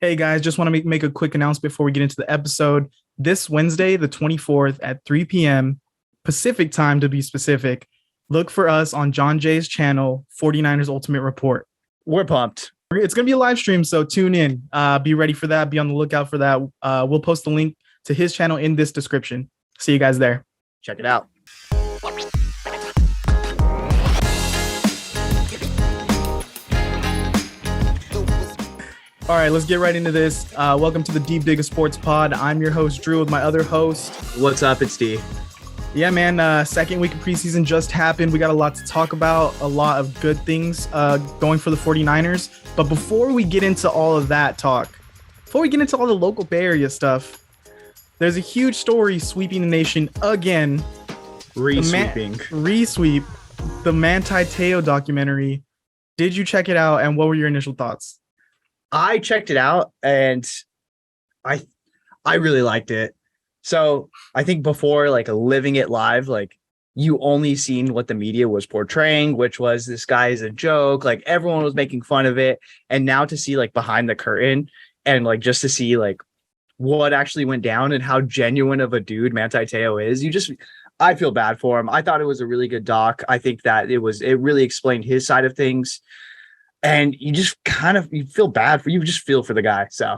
Hey guys, just want to make a quick announcement before we get into the episode. This Wednesday, the 24th at 3 p.m. Pacific time to be specific, look for us on Jon Jay's channel, 49ers Ultimate Report. We're pumped. It's going to be a live stream, so tune in. Be ready for that. Be on the lookout for that. We'll post the link to his channel in this description. See you guys there. Check it out. All right, let's get right into this. Welcome to the Deep Dig of Sports Pod. I'm your host, Drew, with my other host. What's up? It's D. Yeah, man. Second week of preseason just happened. We got a lot to talk about, a lot of good things going for the 49ers. But before we get into all of that talk, before we get into all the local Bay Area stuff, there's a huge story sweeping the nation again. Re-sweep. The Manti Te'o documentary. Did you check it out, and what were your initial thoughts? I checked it out and I really liked it. So I think before, like, living it live, like, you only seen what the media was portraying, which was this guy is a joke. Like, everyone was making fun of it. And now to see, like, behind the curtain and, like, just to see, like, what actually went down and how genuine of a dude Manti Te'o is, I feel bad for him. I thought it was a really good doc. I think that it really explained his side of things. And you just you feel bad you just feel for the guy. So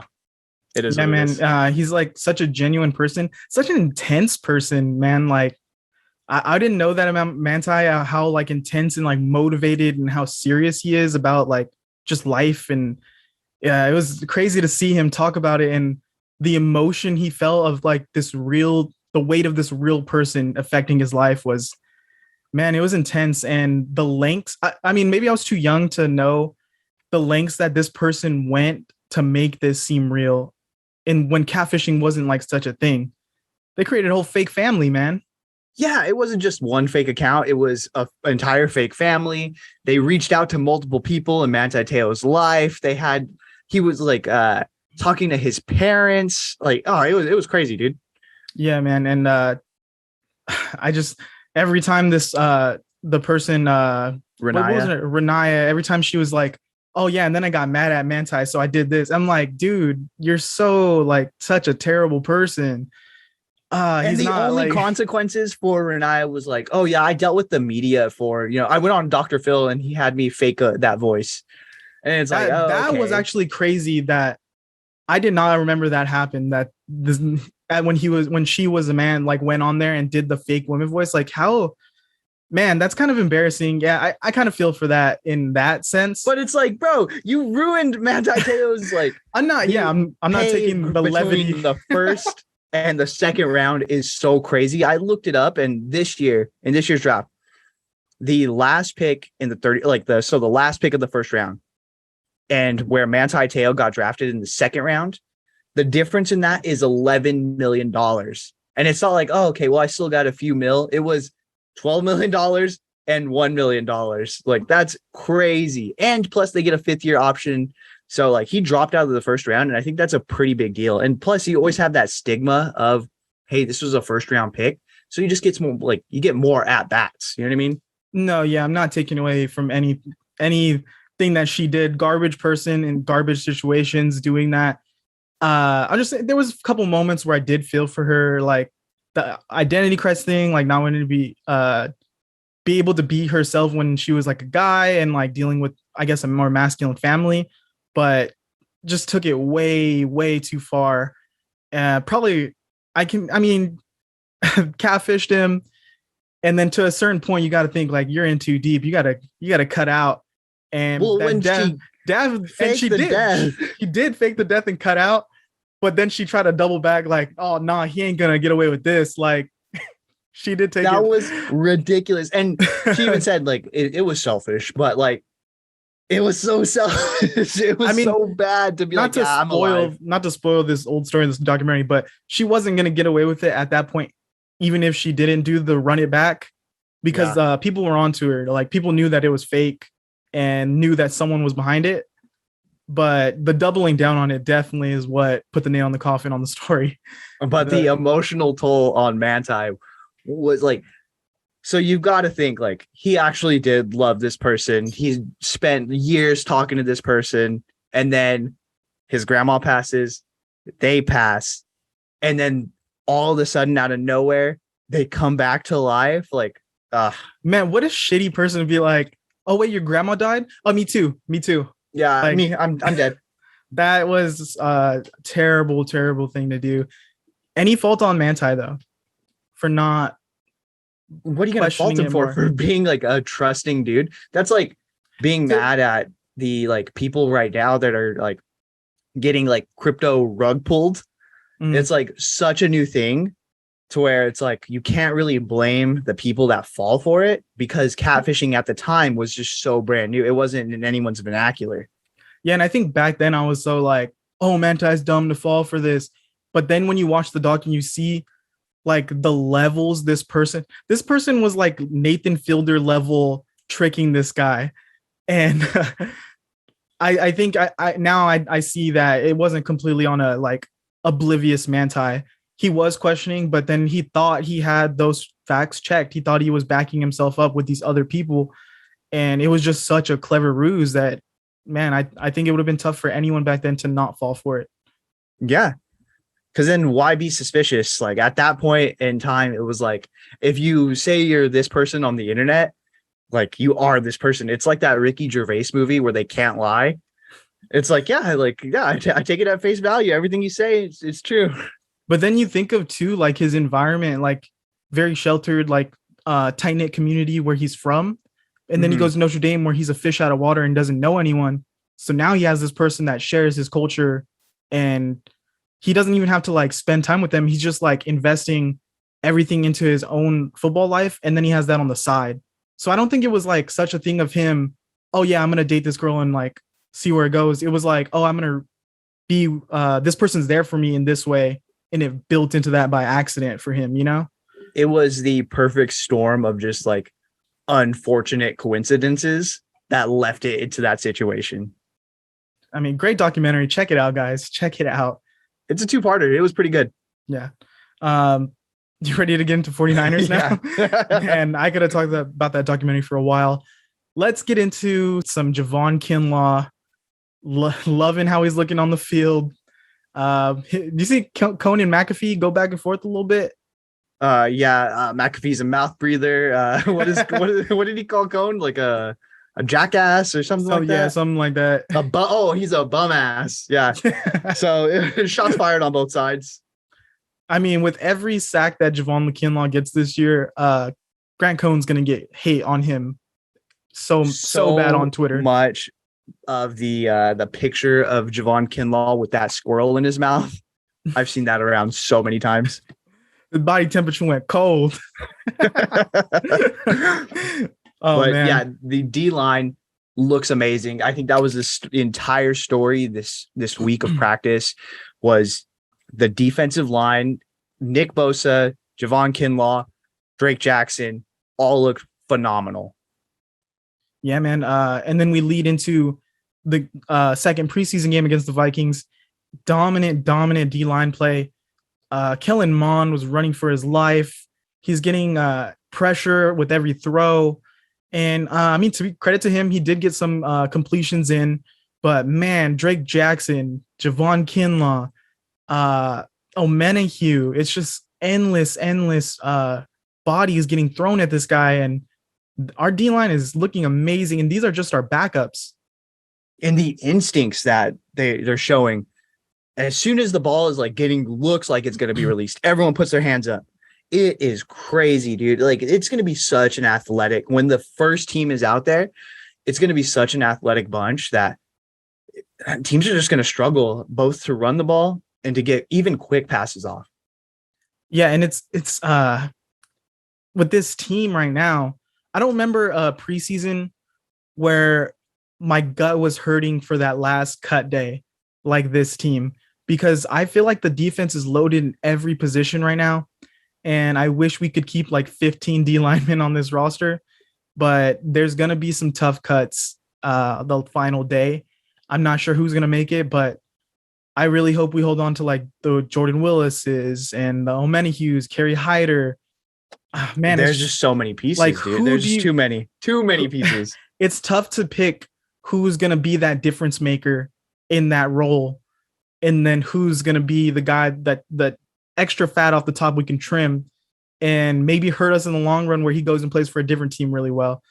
it is. Yeah, man. He's like such a genuine person, such an intense person, man. Like I didn't know that about Manti, how like intense and like motivated and how serious he is about like just life. And yeah, it was crazy to see him talk about it and the emotion he felt of like the weight of this real person affecting his life was, man, it was intense. And the lengths, I mean, maybe I was too young to know the lengths that this person went to make this seem real. And when catfishing wasn't like such a thing, they created a whole fake family, man. Yeah, it wasn't just one fake account. It was an entire fake family. They reached out to multiple people in Manti Te'o's life. He was like talking to his parents. Like, oh, it was crazy, dude. Yeah, man. And I just, every time the person Renaya, every time she was like, oh yeah, and then I got mad at Manti, so I did this. I'm like, dude, you're so like such a terrible person. And the only consequences for Renaya was like, oh yeah, I dealt with the media I went on Dr. Phil and he had me fake that voice. And it's like, that was actually crazy that I did not remember that happened. That this when she was a man, like went on there and did the fake woman voice. Like how, man, that's kind of embarrassing. Yeah, I kind of feel for that in that sense. But it's like, bro, you ruined Manti Te'o's like. I'm not taking the levity. The first and the second round is so crazy. I looked it up, and in this year's draft, the last pick in the the last pick of the first round, and where Manti Te'o got drafted in the second round, the difference in that is $11 million. And it's not like, oh, okay, well, I still got a few mil. It was $12 million and $1 million. Like, that's crazy. And plus they get a 5th-year option. So like he dropped out of the first round. And I think that's a pretty big deal. And plus you always have that stigma of, hey, this was a first round pick. So you just get more, like, you get more at bats. You know what I mean? No, yeah, I'm not taking away from anything that she did. Garbage person in garbage situations doing that. I'm just saying there was a couple moments where I did feel for her, like the identity crisis thing, like not wanting to be able to be herself when she was like a guy and like dealing with, I guess, a more masculine family, but just took it way, way too far. Catfished him. And then to a certain point, you got to think like you're in too deep. You got to cut out. And she did fake the death and cut out. But then she tried to double back, like, oh, nah, he ain't gonna get away with this. Like, she did take that was ridiculous. And she even said, like, it was selfish, but like, it was so selfish. It was so bad to be not to spoil this old story in this documentary, but she wasn't gonna get away with it at that point, even if she didn't do the run it back, because people were onto her. Like, people knew that it was fake and knew that someone was behind it. But the doubling down on it definitely is what put the nail in the coffin on the story. But the emotional toll on Manti was like, so you've got to think like he actually did love this person. He spent years talking to this person. And then his grandma passes, they pass, and then all of a sudden out of nowhere, they come back to life. Like, man, what a shitty person to be like, oh wait, your grandma died? Oh, me too. Me too. yeah, Like, I'm dead. that was a terrible, terrible thing to do. Any fault on Manti though, for not What are you gonna fault him for being like a trusting dude? That's like being mad at the like people right now that are like getting like crypto rug pulled. It's like such a new thing to where it's like you can't really blame the people that fall for it because catfishing at the time was just so brand new. It wasn't in anyone's vernacular. Yeah, and I think back then I was so like, oh, Manti's dumb to fall for this. But then when you watch the doc and you see like the levels this person was like Nathan Fielder level tricking this guy. And I think I see that it wasn't completely on a like oblivious Manti. He was questioning, but then he thought he had those facts checked. He thought he was backing himself up with these other people. And it was just such a clever ruse that, man, I think it would have been tough for anyone back then to not fall for it. Yeah. Because then why be suspicious? Like at that point in time, it was like, if you say you're this person on the internet, like you are this person. It's like that Ricky Gervais movie where they can't lie. It's like, I take it at face value. Everything you say, it's true. But then you think of too, like his environment, like very sheltered, like tight knit community where he's from. And then he goes to Notre Dame where he's a fish out of water and doesn't know anyone. So now he has this person that shares his culture and he doesn't even have to like spend time with them. He's just like investing everything into his own football life. And then he has that on the side. So I don't think it was like such a thing of him, oh yeah, I'm going to date this girl and like see where it goes. It was like, oh, I'm going to be, this person's there for me in this way. And it built into that by accident for him, you know? It was the perfect storm of just like unfortunate coincidences that left it into that situation. I mean, great documentary. Check it out, guys. Check it out. It's a two-parter. It was pretty good. Yeah. You ready to get into 49ers now? And I could have talked about that documentary for a while. Let's get into some Javon Kinlaw. Loving how he's looking on the field. Do you see Cone and McAfee go back and forth a little bit? McAfee's a mouth breather. What did he call Cone? Like a jackass or something like that? Yeah, something like that. He's a bum ass. Yeah. So shots fired on both sides. I mean, with every sack that Javon Kinlaw gets this year, Grant Cohn's gonna get hate on him so bad on Twitter. Much of the picture of Javon Kinlaw with that squirrel in his mouth. I've seen that around so many times. The body temperature went cold. Man. Yeah, the D line looks amazing. I think that was the entire story this week of practice was the defensive line. Nick Bosa, Javon Kinlaw, Drake Jackson all look phenomenal. Yeah, man. And then we lead into the second preseason game against the Vikings. Dominant D-line play. Kellen Mond was running for his life. He's getting pressure with every throw. And I mean, to be credit to him, he did get some completions in. But man, Drake Jackson, Javon Kinlaw, Omenahue, it's just endless bodies getting thrown at this guy. And our D-line is looking amazing. And these are just our backups. And the instincts that they're showing, as soon as the ball is like looks like it's going to be released, everyone puts their hands up. It is crazy, dude. Like it's going to be such an athletic, when the first team is out there, it's going to be such an athletic bunch that teams are just going to struggle both to run the ball and to get even quick passes off. Yeah. And it's with this team right now, I don't remember a preseason where my gut was hurting for that last cut day like this team, because I feel like the defense is loaded in every position right now. And I wish we could keep like 15 D linemen on this roster, but there's going to be some tough cuts the final day. I'm not sure who's going to make it, but I really hope we hold on to like the Jordan Willis's and the Omenahues, Kerry Hyder. Man, there's just so many pieces, like, dude. There's just too many pieces. It's tough to pick who's going to be that difference maker in that role. and then who's going to be the guy that extra fat off the top we can trim and maybe hurt us in the long run where he goes and plays for a different team really well.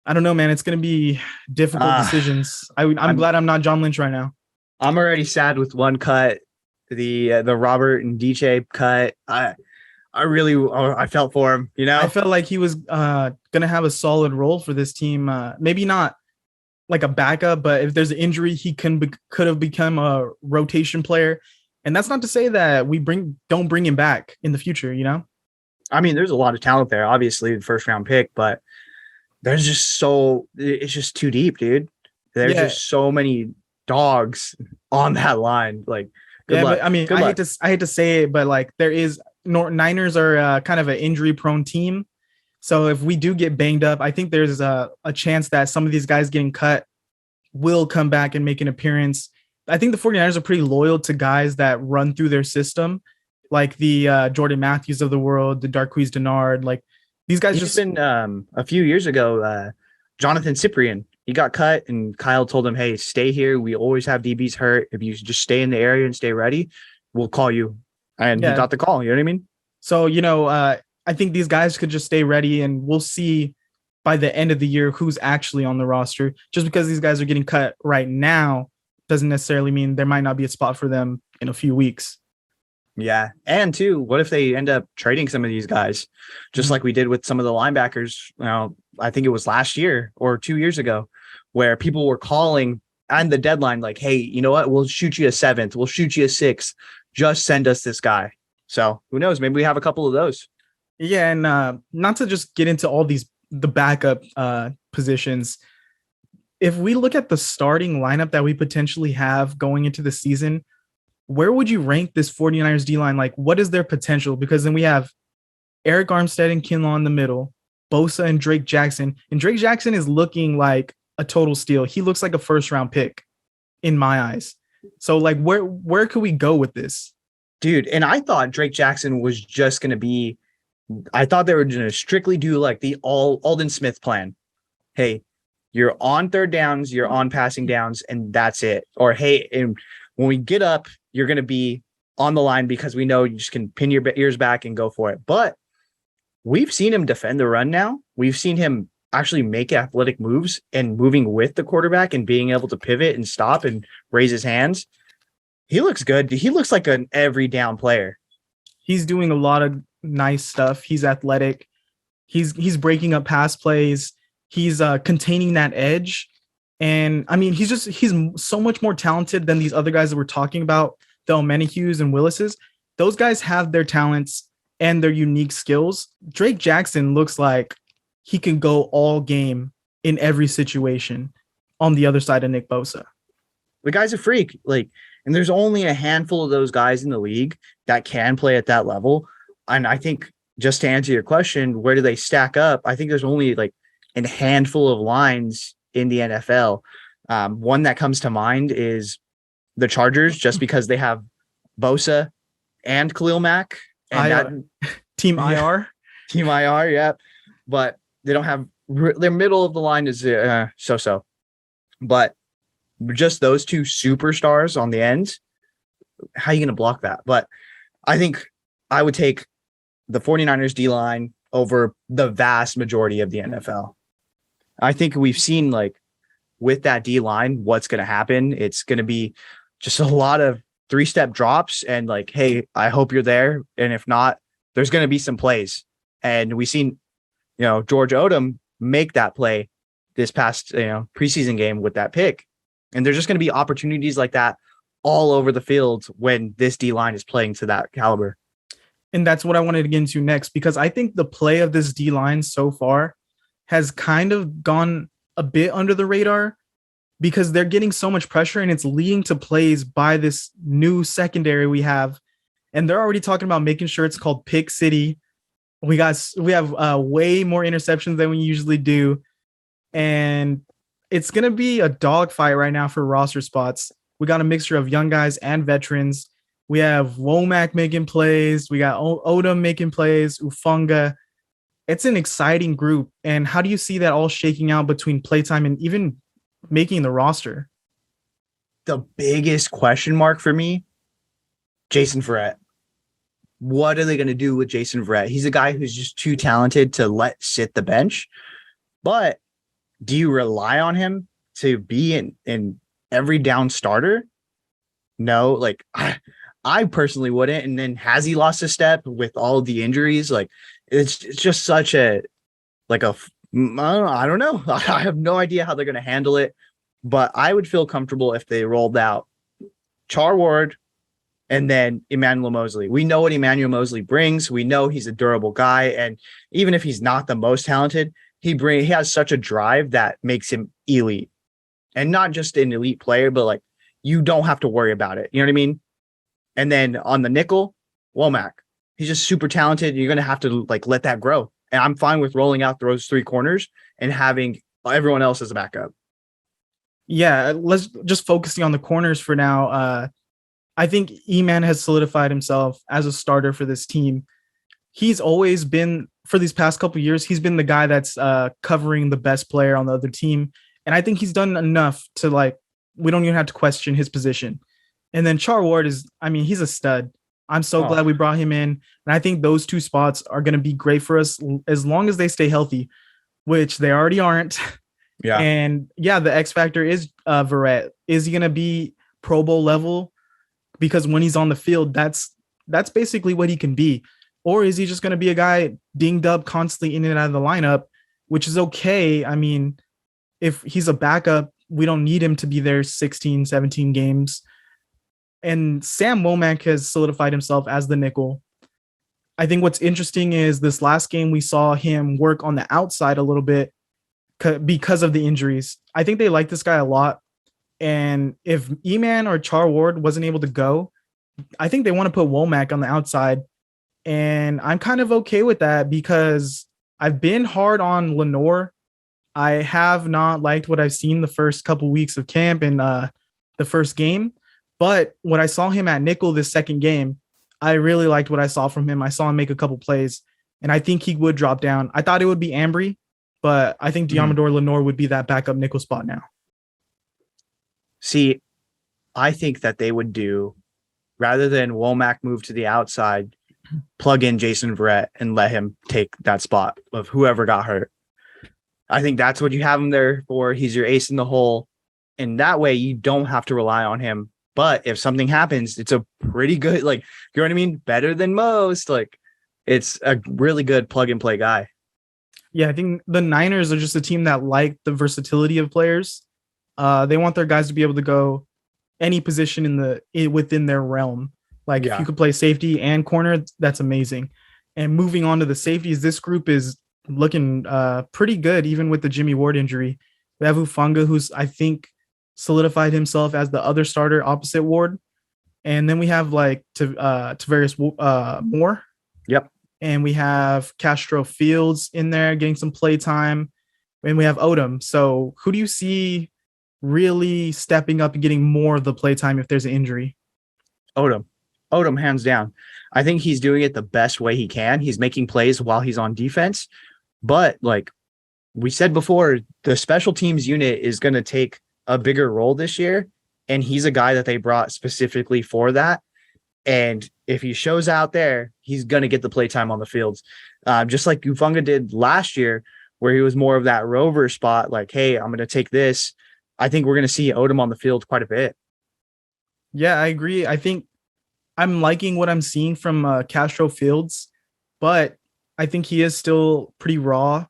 I don't know, man. It's going to be difficult decisions. I'm glad I'm not John Lynch right now. I'm already sad with one cut, the Robert and DJ cut. I felt for him, you know. I felt like he was going to have a solid role for this team. Maybe not like a backup, but if there's an injury, he could have become a rotation player. And that's not to say that we don't bring him back in the future, you know? I mean, there's a lot of talent there, obviously the first round pick, but it's just too deep, dude. There's just so many dogs on that line. Like, good luck. But I mean, I hate to say it, but like Niners are kind of an injury prone team. So if we do get banged up, I think there's a chance that some of these guys getting cut will come back and make an appearance. I think the 49ers are pretty loyal to guys that run through their system, like the Jordan Matthews of the world, the Darqueze Dennard. Like these guys a few years ago, Jonathan Cyprien, he got cut and Kyle told him, hey, stay here. We always have DBs hurt. If you just stay in the area and stay ready, we'll call you. And he got the call. You know what I mean? So, I think these guys could just stay ready and we'll see by the end of the year who's actually on the roster. Just because these guys are getting cut right now doesn't necessarily mean there might not be a spot for them in a few weeks. Yeah. And too, what if they end up trading some of these guys, just like we did with some of the linebackers? I think it was last year or 2 years ago where people were calling on the deadline like, hey, you know what? We'll shoot you a 7th. We'll shoot you a 6th. Just send us this guy. So who knows? Maybe we have a couple of those. Yeah, and not to just get into all the backup positions. If we look at the starting lineup that we potentially have going into the season, where would you rank this 49ers D-line? Like, what is their potential? Because then we have Eric Armstead and Kinlaw in the middle, Bosa and Drake Jackson. And Drake Jackson is looking like a total steal. He looks like a first-round pick in my eyes. So, like, where could we go with this? Dude, and I thought Drake Jackson was just going to be I thought they were going to strictly do like the Aldon Smith plan. Hey, you're on third downs, you're on passing downs, and that's it. Or, hey, and when we get up, you're going to be on the line because we know you just can pin your ears back and go for it. But we've seen him defend the run now. We've seen him actually make athletic moves and moving with the quarterback and being able to pivot and stop and raise his hands. He looks good. He looks like an every down player. He's doing a lot of nice stuff. He's athletic. He's breaking up pass plays. He's containing that edge. And I mean, he's so much more talented than these other guys that we're talking about, the O'Menihus and Willises. Those guys have their talents and their unique skills. Drake Jackson looks like he can go all game in every situation on the other side of Nick Bosa. The guy's a freak. And there's only a handful of those guys in the league that can play at that level. And I think, just to answer your question, where do they stack up? I think there's only like a handful of lines in the NFL. One that comes to mind is the Chargers, just because they have Bosa and Khalil Mack. And Team IR. Team IR, yeah. But they don't have their middle of the line is so. But just those two superstars on the ends, how are you going to block that? But I think I would take the 49ers D-line over the vast majority of the NFL. I think we've seen, like, with that D-line, what's going to happen. It's going to be just a lot of 3-step drops and like, hey, I hope you're there. And if not, there's going to be some plays. And we've seen, George Odom make that play this past, preseason game with that pick. And there's just going to be opportunities like that all over the field when this D-line is playing to that caliber. And that's what I wanted to get into next, because I think the play of this D-line so far has kind of gone a bit under the radar because they're getting so much pressure and it's leading to plays by this new secondary we have. And they're already talking about making sure it's called Pick City. We have way more interceptions than we usually do. And it's going to be a dogfight right now for roster spots. We got a mixture of young guys and veterans. We have Womack making plays. We got Odom making plays, Ufunga. It's an exciting group. And how do you see that all shaking out between playtime and even making the roster? the biggest question mark for me, Jason Verrett. What are they going to do with Jason Verrett? He's a guy who's just too talented to let sit the bench. But do you rely on him to be in every down starter? No, like I personally wouldn't. And then has he lost a step with all the injuries? Like it's just such a like a I don't know. I have no idea how they're going to handle it, but I would feel comfortable if they rolled out Char Ward and then Emmanuel Mosley. We know what Emmanuel Mosley brings. We know he's a durable guy, and even if he's not the most talented, he has such a drive that makes him elite, and not just an elite player, but like you don't have to worry about it. You know what I mean? And then on the nickel, Womack, he's just super talented. You're gonna have to like let that grow, and I'm fine with rolling out those three corners and having everyone else as a backup. Yeah, let's just focusing on the corners for now. I think E-Man has solidified himself as a starter for this team. He's always been, for these past couple of years, he's been the guy that's covering the best player on the other team. And I think he's done enough to like, we don't even have to question his position. And then Char Ward he's a stud. I'm so glad we brought him in. And I think those two spots are going to be great for us as long as they stay healthy, which they already aren't. Yeah. And yeah, the X factor is Verrett. Is he going to be Pro Bowl level? Because when he's on the field, that's basically what he can be. Or is he just going to be a guy dinged up constantly in and out of the lineup, which is okay. I mean, if he's a backup, we don't need him to be there 16, 17 games. And Sam Womack has solidified himself as the nickel. I think what's interesting is this last game, we saw him work on the outside a little bit because of the injuries. I think they like this guy a lot. And if E-Man or Char Ward wasn't able to go, I think they want to put Womack on the outside. And I'm kind of okay with that because I've been hard on Lenore. I have not liked what I've seen the first couple weeks of camp and the first game. But when I saw him at nickel this second game, I really liked what I saw from him. I saw him make a couple plays, and I think he would drop down. I thought it would be Ambry, but I think Diamador Lenore would be that backup nickel spot now. See, I think that they would do, rather than Womack move to the outside, plug in Jason Verrett and let him take that spot of whoever got hurt. I think that's what you have him there for. He's your ace in the hole. And that way you don't have to rely on him. But if something happens, it's a pretty good, like, you know what I mean? Better than most. Like, it's a really good plug and play guy. Yeah, I think the Niners are just a team that like the versatility of players. They want their guys to be able to go any position within their realm. Like if you could play safety and corner, that's amazing. And moving on to the safeties, this group is looking pretty good, even with the Jimmy Ward injury. We have Hufanga, who's I think solidified himself as the other starter opposite Ward. And then we have like Tavarius Moore. Yep. And we have Castro Fields in there getting some play time. And we have Odom. So who do you see really stepping up and getting more of the play time if there's an injury? Odom, hands down. I think he's doing it the best way he can. He's making plays while he's on defense. But like we said before, the special teams unit is going to take a bigger role this year. And he's a guy that they brought specifically for that. And if he shows out there, he's going to get the play time on the fields. Just like Hufanga did last year, where he was more of that rover spot. Like, hey, I'm going to take this. I think we're going to see Odom on the field quite a bit. Yeah, I agree. I think I'm liking what I'm seeing from Castro Fields, but I think he is still pretty raw.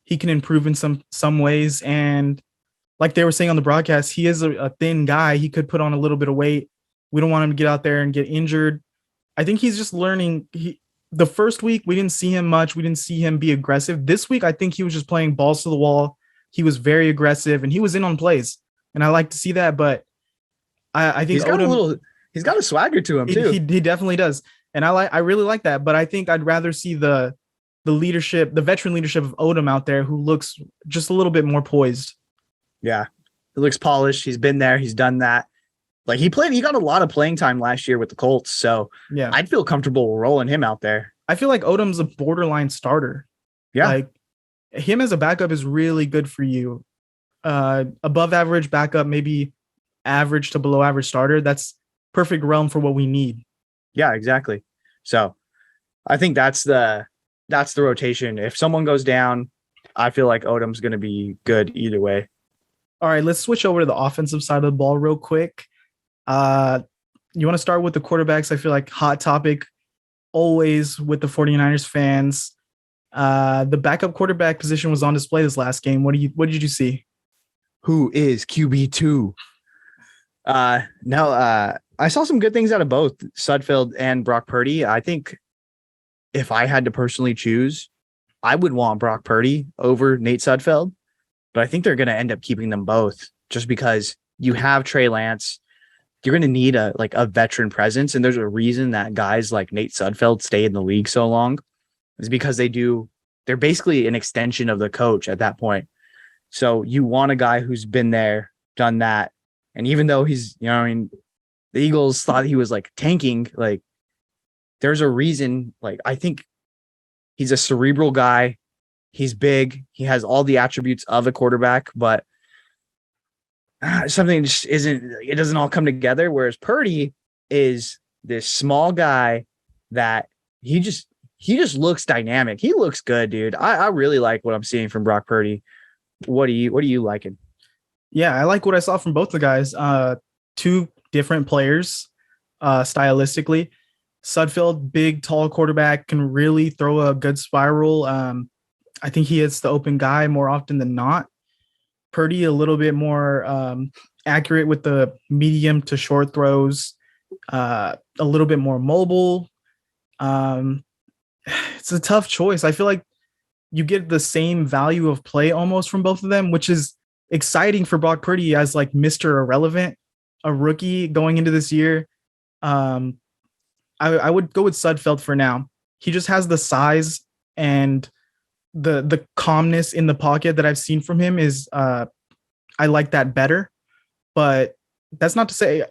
He can improve in some ways. And like they were saying on the broadcast, he is a thin guy. He could put on a little bit of weight. We don't want him to get out there and get injured. I think he's just learning. The first week, we didn't see him much. We didn't see him be aggressive. This week, I think he was just playing balls to the wall. He was very aggressive, and he was in on plays. And I like to see that, but I think he's got a swagger to him too. He definitely does. And I really like that, but I think I'd rather see the leadership, the veteran leadership of Odom out there who looks just a little bit more poised. Yeah. He looks polished. He's been there. He's done that. Like he got a lot of playing time last year with the Colts. So yeah, I'd feel comfortable rolling him out there. I feel like Odom's a borderline starter. Yeah. Like him as a backup is really good for you. Above average backup, maybe average to below average starter, that's perfect realm for what we need. Yeah, exactly. So I think that's the rotation. If someone goes down, I feel like Odom's going to be good either way. All right, let's switch over to the offensive side of the ball real quick. You want to start with the quarterbacks? I feel like hot topic always with the 49ers fans. The backup quarterback position was on display this last game. What did you see? Who is QB2? No, I saw some good things out of both Sudfeld and Brock Purdy. I think if I had to personally choose, I would want Brock Purdy over Nate Sudfeld, but I think they're going to end up keeping them both just because you have Trey Lance. You're going to need a veteran presence. And there's a reason that guys like Nate Sudfeld stay in the league so long is because they're basically an extension of the coach at that point. So you want a guy who's been there, done that. And even though he's, the Eagles thought he was like tanking, like there's a reason, like I think he's a cerebral guy. He's big. He has all the attributes of a quarterback, but something just it doesn't all come together. Whereas Purdy is this small guy that he just looks dynamic. He looks good, dude. I really like what I'm seeing from Brock Purdy. What are you liking? Yeah, I like what I saw from both the guys. Two different players, stylistically. Sudfeld, big, tall quarterback, can really throw a good spiral. I think he hits the open guy more often than not. Purdy, a little bit more accurate with the medium to short throws, a little bit more mobile. It's a tough choice. I feel like you get the same value of play almost from both of them, which is exciting for Brock Purdy as like Mr. Irrelevant, a rookie going into this year. I would go with Sudfeld for now. He just has the size and the calmness in the pocket that I've seen from him is I like that better. But that's not to say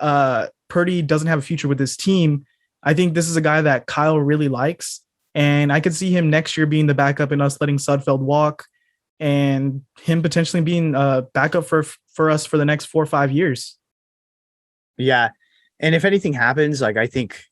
Purdy doesn't have a future with this team. I think this is a guy that Kyle really likes. And I could see him next year being the backup and us letting Sudfeld walk and him potentially being a backup for us for the next 4 or 5 years. Yeah. And if anything happens, like I think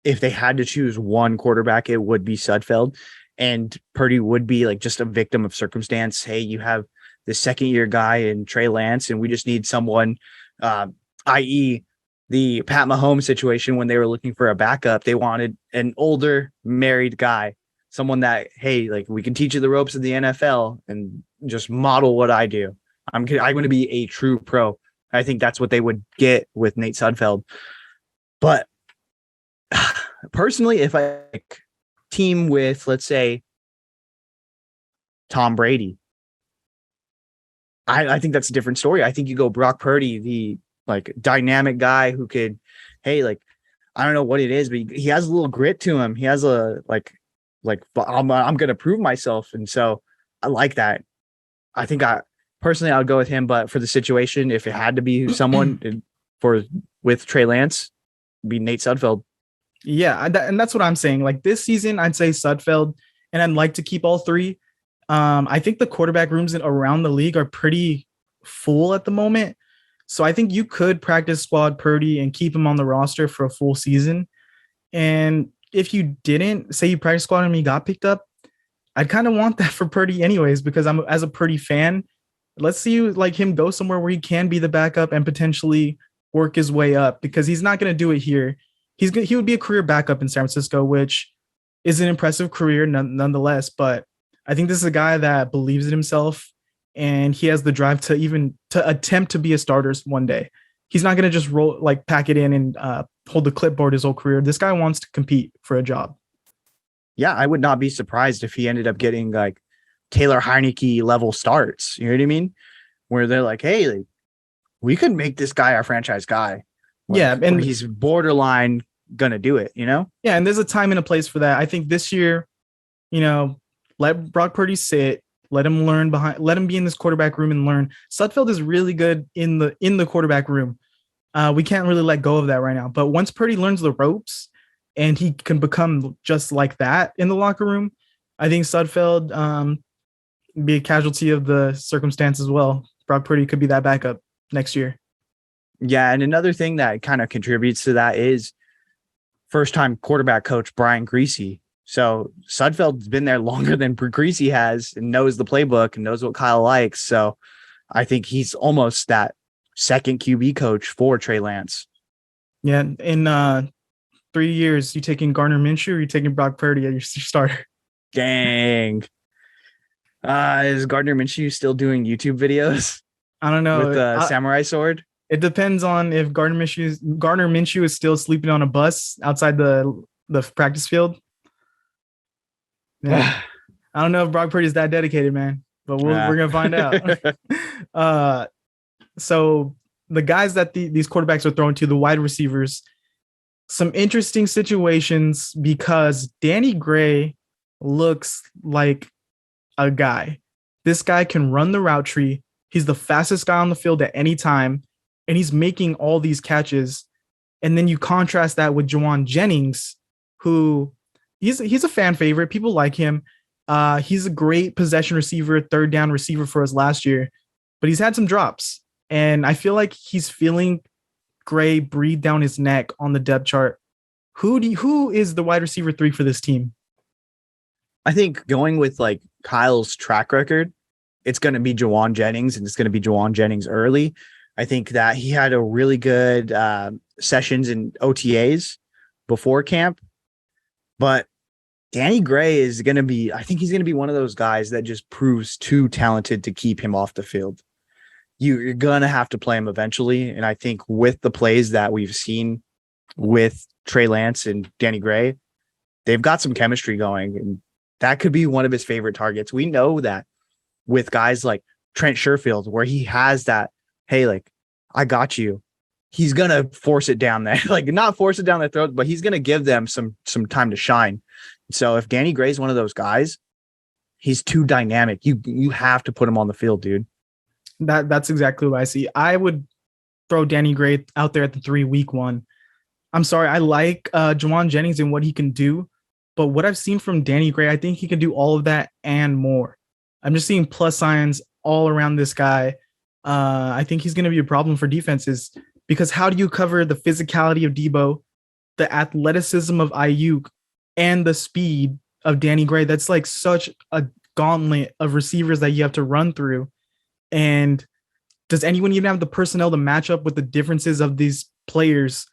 if they had to choose one quarterback, it would be Sudfeld. And Purdy would be like just a victim of circumstance. Hey, you have the second year guy in Trey Lance, and we just need someone, i.e., the Pat Mahomes situation when they were looking for a backup. They wanted an older married guy, someone that, hey, like we can teach you the ropes of the NFL and just model what I do. I'm going to be a true pro. I think that's what they would get with Nate Sudfeld. But personally, if I team with, let's say, Tom Brady, I think that's a different story. I think you go Brock Purdy, the like dynamic guy who could, hey, like, I don't know what it is, but he has a little grit to him. He has a like I'm going to prove myself. And so I like that. I think personally, I would go with him, but for the situation, if it had to be someone with Trey Lance, it'd be Nate Sudfeld. Yeah. And that's what I'm saying. Like this season, I'd say Sudfeld, and I'd like to keep all three. I think the quarterback rooms around the league are pretty full at the moment. So I think you could practice squad Purdy and keep him on the roster for a full season. And if you didn't, say you practice squad him and he got picked up, I'd kind of want that for Purdy anyways, because I'm as a Purdy fan, let's see like him go somewhere where he can be the backup and potentially work his way up, because he's not going to do it here. He would be a career backup in San Francisco, which is an impressive career nonetheless. But I think this is a guy that believes in himself, and he has the drive to attempt to be a starter one day. He's not going to just pack it in and hold the clipboard his whole career. This guy wants to compete for a job. Yeah, I would not be surprised if he ended up getting like Taylor Heineke level starts. You know what I mean? Where they're like, hey, like, we could make this guy our franchise guy. Like, yeah, and he's borderline gonna do it, you know? Yeah, and there's a time and a place for that. I think this year, let Brock Purdy sit, let him learn let him be in this quarterback room and learn. Sudfeld is really good in the quarterback room. We can't really let go of that right now. But once Purdy learns the ropes and he can become just like that in the locker room, I think Sudfeld be a casualty of the circumstance as well. Brock Purdy could be that backup next year. Yeah, and another thing that kind of contributes to that is first-time quarterback coach Brian Greasy. So Sudfeld's been there longer than Greasy has and knows the playbook and knows what Kyle likes. So I think he's almost that second QB coach for Trey Lance. Yeah, in 3 years, you taking Gardner Minshew or you taking Brock Purdy as your starter? Dang. Is Gardner Minshew still doing YouTube videos I don't know. with the samurai sword? It depends on if Gardner Minshew is still sleeping on a bus outside the practice field. Yeah. I don't know if Brock Purdy is that dedicated, man, but we're gonna find out. So the guys that these quarterbacks are throwing to, the wide receivers, some interesting situations because Danny Gray looks like a guy. This guy can run the route tree. He's the fastest guy on the field at any time, and he's making all these catches. And then you contrast that with Jon Jennings, who he's a fan favorite. People like him. He's a great possession receiver, third down receiver for us last year, but he's had some drops. And I feel like he's feeling Gray breathe down his neck on the depth chart. Who is the wide receiver 3 for this team? I think going with like Kyle's track record, it's going to be Jon Jennings, and it's going to be Jon Jennings early. I think that he had a really good sessions in OTAs before camp, but Danny Gray is going to be, I think he's going to be one of those guys that just proves too talented to keep him off the field. You're going to have to play him eventually. And I think with the plays that we've seen with Trey Lance and Danny Gray, they've got some chemistry going, and that could be one of his favorite targets. We know that with guys like Trent Sherfield, where he has that, hey, like, I got you. He's going to force it down there, like not force it down their throat, but he's going to give them some time to shine. So if Danny Gray is one of those guys, he's too dynamic. You have to put him on the field, dude. That's exactly what I see. I would throw Danny Gray out there at the 3 week one. I'm sorry. I like Jon Jennings and what he can do, but what I've seen from Danny Gray, I think he can do all of that and more. I'm just seeing plus signs all around this guy. I think he's going to be a problem for defenses because how do you cover the physicality of Debo, the athleticism of Ayuk, and the speed of Danny Gray? That's like such a gauntlet of receivers that you have to run through. And does anyone even have the personnel to match up with the differences of these players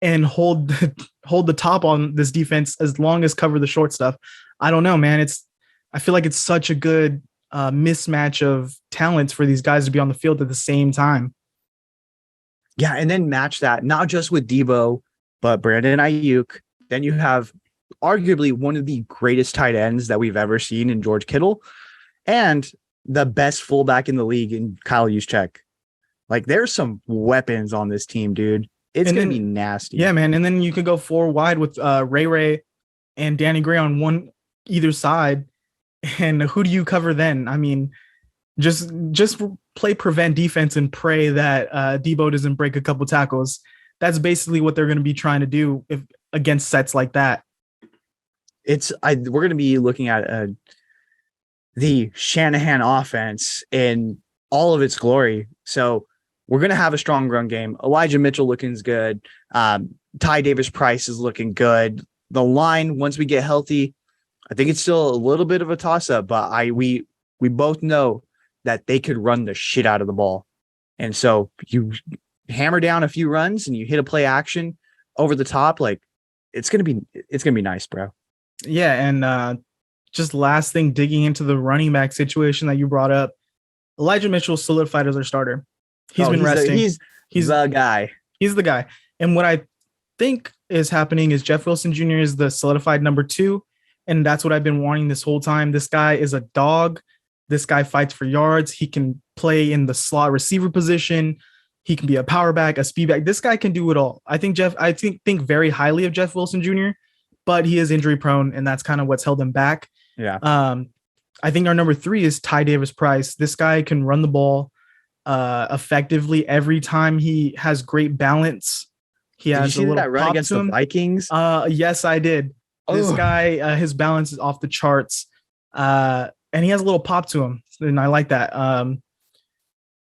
and hold the top on this defense as long as cover the short stuff? I don't know, man. I feel like it's such a good mismatch of talents for these guys to be on the field at the same time. Yeah, and then match that not just with Debo, but Brandon Ayuk. Then you have arguably one of the greatest tight ends that we've ever seen in George Kittle, and the best fullback in the league in Kyle Juszczyk. Like, there's some weapons on this team, dude. It's going to be nasty. Yeah, man. And then you could go 4 wide with Ray and Danny Gray on either side. And who do you cover then? I mean, just play prevent defense and pray that Debo doesn't break a couple tackles. That's basically what they're going to be trying to do against sets like that. We're going to be looking at the Shanahan offense in all of its glory. So we're going to have a strong run game. Elijah Mitchell looking good. Ty Davis Price is looking good. The line, once we get healthy, I think it's still a little bit of a toss up, but we both know that they could run the shit out of the ball. And so you hammer down a few runs and you hit a play action over the top. Like, it's going to be nice, bro. Yeah. And just last thing, digging into the running back situation that you brought up, Elijah Mitchell solidified as our starter. He's been resting. He's the guy. He's the guy. And what I think is happening is Jeff Wilson Jr. is the solidified number 2. And that's what I've been wanting this whole time. This guy is a dog. This guy fights for yards. He can play in the slot receiver position. He can be a power back, a speed back. This guy can do it all. I think think very highly of Jeff Wilson Jr., but he is injury prone, and that's kind of what's held him back. Yeah. I think our number 3 is Ty Davis Price. This guy can run the ball effectively every time. He has great balance. He has Did you see that run against the Vikings? Yes, I did. This guy, his balance is off the charts, and he has a little pop to him, and I like that.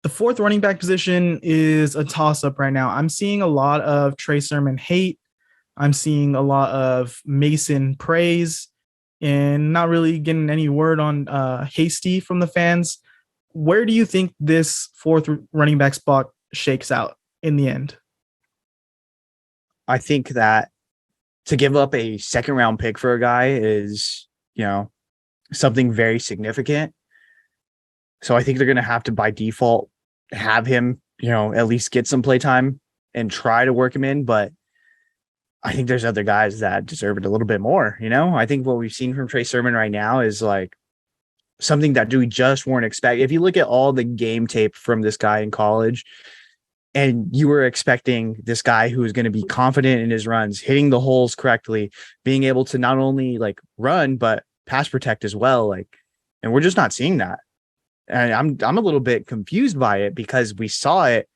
The fourth running back position is a toss up right now. I'm seeing a lot of Trey Sermon hate. I'm seeing a lot of Mason praise and not really getting any word on Hasty from the fans. Where do you think this fourth running back spot shakes out in the end? I think that to give up a second round pick for a guy is, something very significant. So I think they're going to have to, by default, have him, at least get some play time and try to work him in. But I think there's other guys that deserve it a little bit more. I think what we've seen from Trey Sermon right now is like something that we just weren't expecting. If you look at all the game tape from this guy in college, and you were expecting this guy who is going to be confident in his runs, hitting the holes correctly, being able to not only like run, but pass protect as well. And we're just not seeing that. And I'm a little bit confused by it because we saw it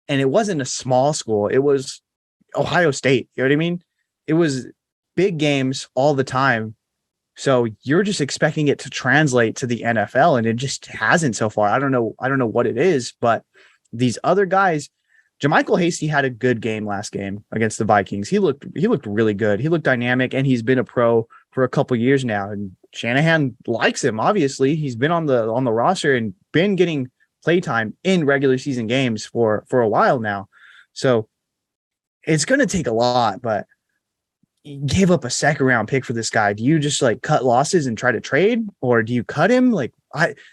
and it wasn't a small school. It was Ohio State. You know what I mean? It was big games all the time. So you're just expecting it to translate to the NFL, and it just hasn't so far. I don't know what it is, but these other guys, JaMychal Hasty had a good game last game against the Vikings. He looked really good. He looked dynamic, and he's been a pro for a couple years now. And Shanahan likes him. Obviously, he's been on the roster and been getting playtime in regular season games for a while now. So it's going to take a lot, but you gave up a second round pick for this guy. Do you just like cut losses and try to trade, or do you cut him?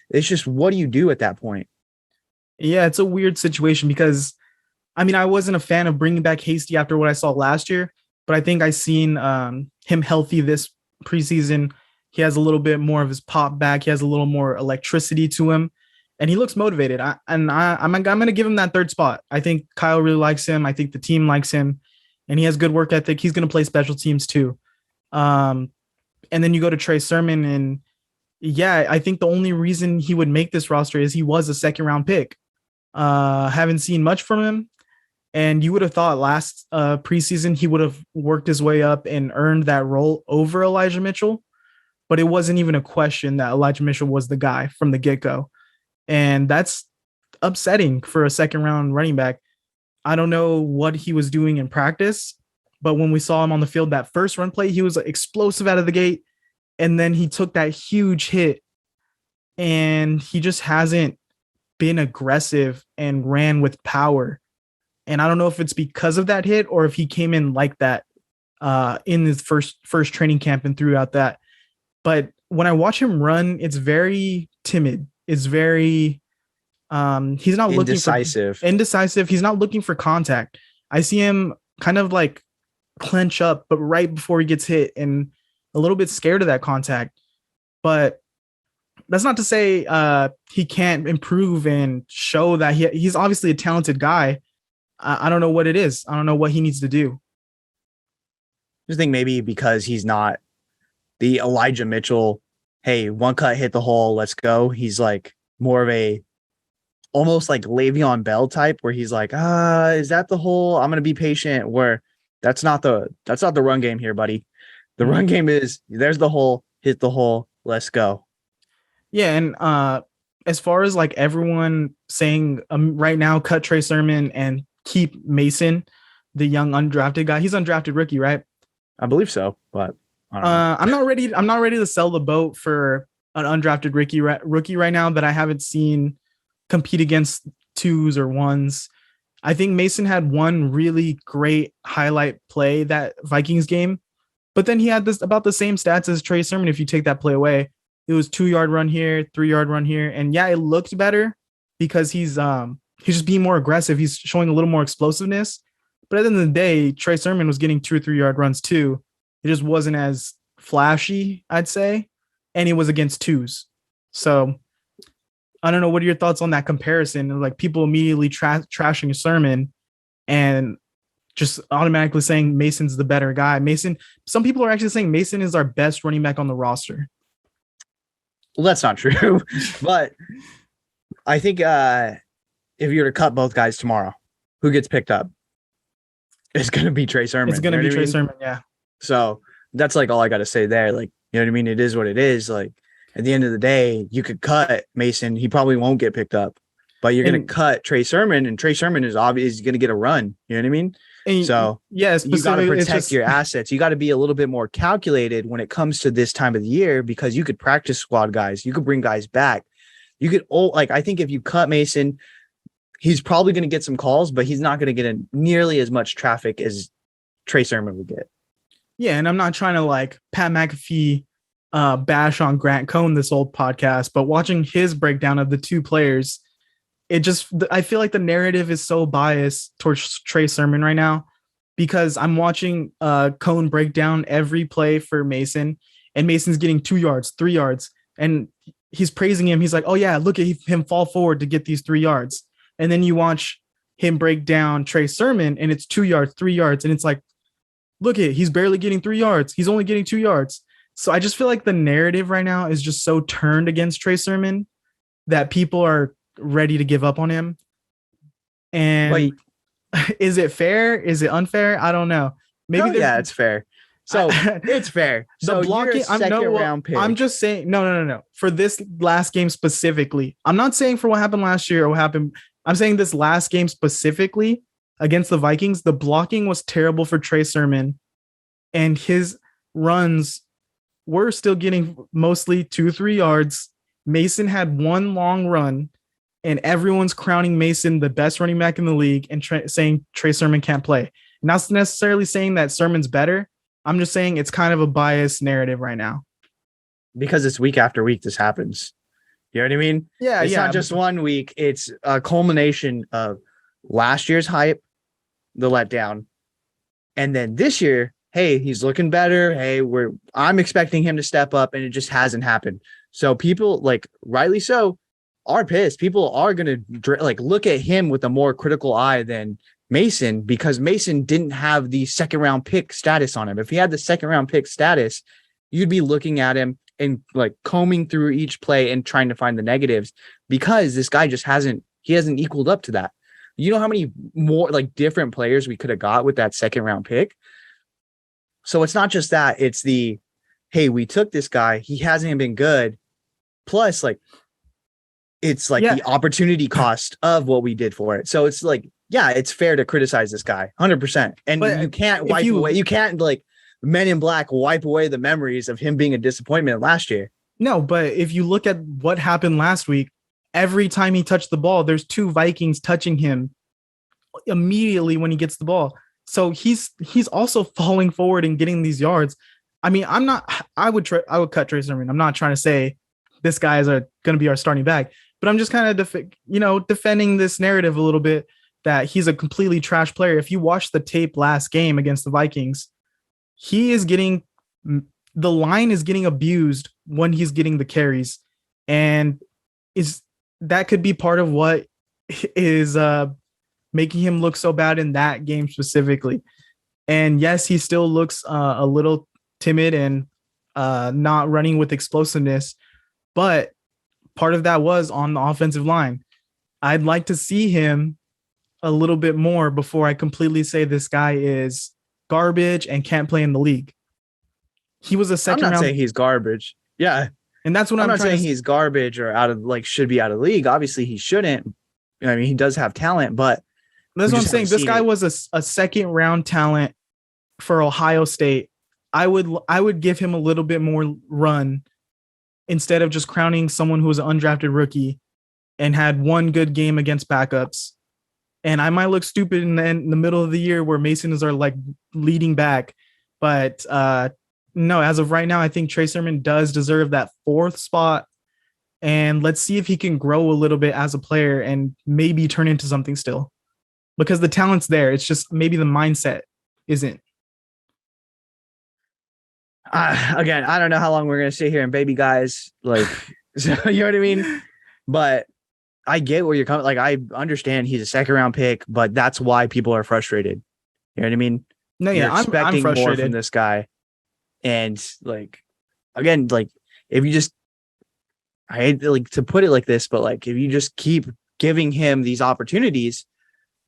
It's just, what do you do at that point? Yeah, it's a weird situation because I wasn't a fan of bringing back Hasty after what I saw last year, but I think I seen him healthy this preseason. He has a little bit more of his pop back. He has a little more electricity to him, and he looks motivated. I'm going to give him that third spot. I think Kyle really likes him. I think the team likes him, and he has good work ethic. He's going to play special teams too. And then you go to Trey Sermon, and yeah, I think the only reason he would make this roster is he was a second round pick. Haven't seen much from him. And you would have thought last preseason he would have worked his way up and earned that role over Elijah Mitchell. But it wasn't even a question that Elijah Mitchell was the guy from the get-go. And that's upsetting for a second round running back. I don't know what he was doing in practice, but when we saw him on the field, that first run play, he was explosive out of the gate. And then he took that huge hit, and he just hasn't been aggressive and ran with power. And I don't know if it's because of that hit or if he came in like that in his first training camp and throughout that. But when I watch him run, it's very timid. It's very he's not indecisive. Indecisive. He's not looking for contact. I see him kind of like clench up, but right before he gets hit, and a little bit scared of that contact. But that's not to say he can't improve and show that he's obviously a talented guy. I don't know what it is. I don't know what he needs to do. I just think maybe because he's not the Elijah Mitchell, hey, one cut, hit the hole, let's go. He's like more of a almost like Le'Veon Bell type, where he's like, is that the hole? I'm going to be patient. Where that's not the run game here, buddy. The run game is there's the hole, hit the hole, let's go. Yeah, and as far as like everyone saying right now, cut Trey Sermon and keep Mason, the young undrafted guy. He's undrafted rookie, right? I believe so, but I don't know. I'm not ready to sell the boat for an undrafted rookie right now that I haven't seen compete against twos or ones. I think Mason had one really great highlight play that Vikings game, but then he had about the same stats as Trey Sermon. If you take that play away, it was 2-yard run here, 3-yard run here. And yeah, it looked better because he's just being more aggressive. He's showing a little more explosiveness. But at the end of the day, Trey Sermon was getting 2 or 3-yard runs too. It just wasn't as flashy, I'd say. And it was against twos. So I don't know. What are your thoughts on that comparison? Like people immediately trashing a Sermon and just automatically saying Mason's the better guy. Some people are actually saying Mason is our best running back on the roster. Well, that's not true. But I think if you were to cut both guys tomorrow, who gets picked up? It's going to be Trey Sermon. It's going to be Trey Sermon, yeah. So that's like all I got to say there. Like, you know what I mean? It is what it is. Like at the end of the day, you could cut Mason. He probably won't get picked up. but you're going to cut Trey Sermon, and Trey Sermon is obviously going to get a run. You know what I mean? So yes, you got to protect your assets. You got to be a little bit more calculated when it comes to this time of the year, because you could practice squad guys. You could bring guys back. You could, I think if you cut Mason, he's probably going to get some calls, but he's not going to get nearly as much traffic as Trey Sermon would get. Yeah, and I'm not trying to like Pat McAfee bash on Grant Cohn this old podcast, but watching his breakdown of the two players, I feel like the narrative is so biased towards Trey Sermon right now, because I'm watching Cohn break down every play for Mason, and Mason's getting 2 yards, 3 yards, and he's praising him. He's like, oh yeah, look at him fall forward to get these 3 yards. And then you watch him break down Trey Sermon, and it's 2 yards, 3 yards, and it's like, look at, he's barely getting 3 yards. He's only getting 2 yards. So I just feel like the narrative right now is just so turned against Trey Sermon that people are ready to give up on him. And is it fair? Is it unfair? I don't know. Maybe it's fair. So it's fair. So the blocking, round pick. I'm just saying, no. For this last game specifically, I'm not saying for what happened last year or what happened. I'm saying this last game specifically against the Vikings, the blocking was terrible for Trey Sermon, and his runs were still getting mostly 2-3 yards. Mason had one long run, and everyone's crowning Mason the best running back in the league and saying Trey Sermon can't play. Not necessarily saying that Sermon's better. I'm just saying it's kind of a biased narrative right now. Because it's week after week this happens. You know what I mean? Yeah, it's not just 1 week. It's a culmination of last year's hype, the letdown, and then this year, hey, he's looking better. Hey, I'm expecting him to step up, and it just hasn't happened. So people, like, rightly so, are pissed. People are going to look at him with a more critical eye than Mason, because Mason didn't have the second round pick status on him. If he had the second round pick status, you'd be looking at him and like combing through each play and trying to find the negatives, because this guy just hasn't equaled up to that. You know how many more like different players we could have got with that second round pick? So it's not just that, it's the, hey, we took this guy, he hasn't been good. Plus, like, it's like the opportunity cost of what we did for it. So it's like, yeah, it's fair to criticize this guy 100%. And you can't wipe away. You can't like Men in Black wipe away the memories of him being a disappointment last year. No, but if you look at what happened last week, every time he touched the ball, there's 2 Vikings touching him immediately when he gets the ball. So he's also falling forward and getting these yards. I mean, I would cut Trey Sermon. I'm not trying to say this guy is going to be our starting back, but I'm just kind of defending this narrative a little bit that he's a completely trash player. If you watch the tape last game against the Vikings, the line is getting abused when he's getting the carries, and that could be part of what is making him look so bad in that game specifically. And yes, he still looks a little timid and not running with explosiveness, but part of that was on the offensive line. I'd like to see him a little bit more before I completely say this guy is garbage and can't play in the league. He was a second round. I'm not saying he's garbage. Yeah. And that's what I'm not saying he's garbage or should be out of the league. Obviously he shouldn't. I mean, he does have talent, but that's what I'm saying. This guy was a second round talent for Ohio State. I would give him a little bit more run instead of just crowning someone who was an undrafted rookie and had one good game against backups. And I might look stupid in the middle of the year where Mason is our like leading back. But no, as of right now, I think Trey Sermon does deserve that 4th spot. And let's see if he can grow a little bit as a player and maybe turn into something still. Because the talent's there. It's just maybe the mindset isn't. Again, I don't know how long we're going to sit here and baby guys. Like, so, you know what I mean? But I get where you're coming. Like, I understand he's a second round pick, but that's why people are frustrated. You know what I mean? No, yeah, I'm expecting frustrated more from this guy. And like, again, like if you just, I hate like to put it like this, but like if you just keep giving him these opportunities,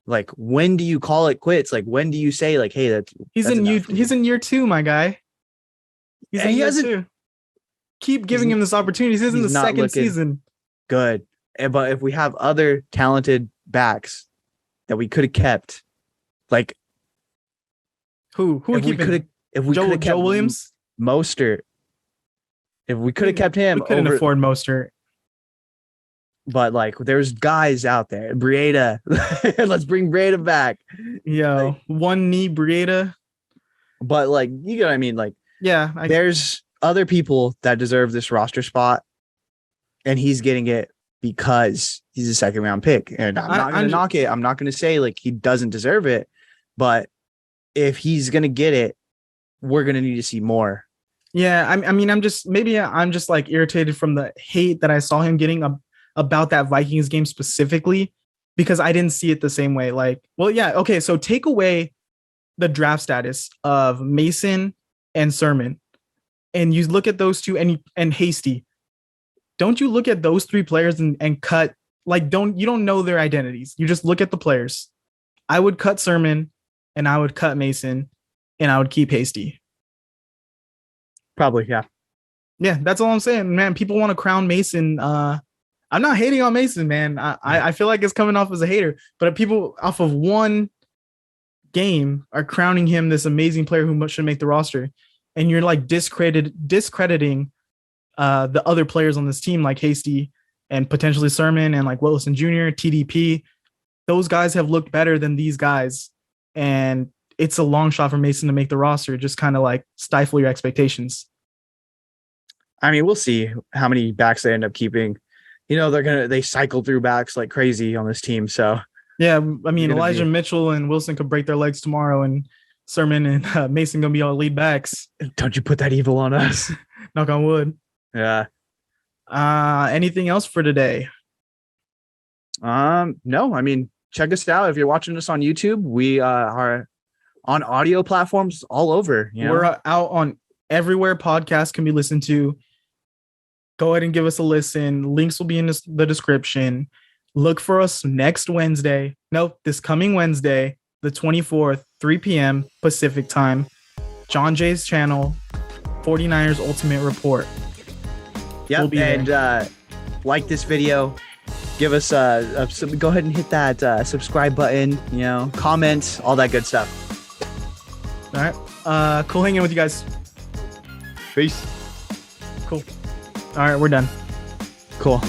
like when do you call it quits? Like when do you say like, hey, he's in year 2, my guy. He hasn't. Keep giving him this opportunity. He's in the second season. Good. But if we have other talented backs that we could have kept, like Who we keeping? If we could have kept Joe Williams, Mostert, if we could have kept him, we couldn't afford Mostert. But like, there's guys out there. Breida, let's bring Breida back. Yo, like, one knee Breida. But like, you know what I mean? Like, yeah, there's other people that deserve this roster spot, and he's getting it because he's a second round pick. And I'm not going to knock it. I'm not going to say like he doesn't deserve it, but if he's going to get it, we're going to need to see more. Yeah, I mean, I'm just like irritated from the hate that I saw him getting about that Vikings game specifically, because I didn't see it the same way. Like, well, yeah, okay, so take away the draft status of Mason and Sermon, and you look at those two and Hasty. Don't you look at those three players and cut, like, you don't know their identities. You just look at the players. I would cut Sermon, and I would cut Mason, and I would keep Hasty. Probably, yeah. Yeah, that's all I'm saying, man. People want to crown Mason. I'm not hating on Mason, man. I feel like it's coming off as a hater, but people off of one game are crowning him this amazing player who should make the roster, and you're like discrediting the other players on this team, like Hasty and potentially Sermon and like Wilson Jr., TDP. Those guys have looked better than these guys, and it's a long shot for Mason to make the roster. Just kind of like stifle your expectations. I mean, we'll see how many backs they end up keeping. You know, they cycle through backs like crazy on this team. So yeah, I mean, Elijah Mitchell and Wilson could break their legs tomorrow, and Sermon and Mason gonna be our lead backs. Don't you put that evil on us? Knock on wood. Yeah. Anything else for today? No. I mean, check us out if you're watching us on YouTube. We are on audio platforms all over. You know? We're out on everywhere podcasts can be listened to. Go ahead and give us a listen. Links will be in the description. Look for us next Wednesday. Nope, this coming Wednesday, the 24th, 3 p.m. Pacific time. Jon Jay's channel, 49ers Ultimate Report. Yeah, we'll and like this video. Give us go ahead and hit that subscribe button. You know, comment, all that good stuff. All right, cool hanging with you guys. Peace. Cool. All right, we're done. Cool.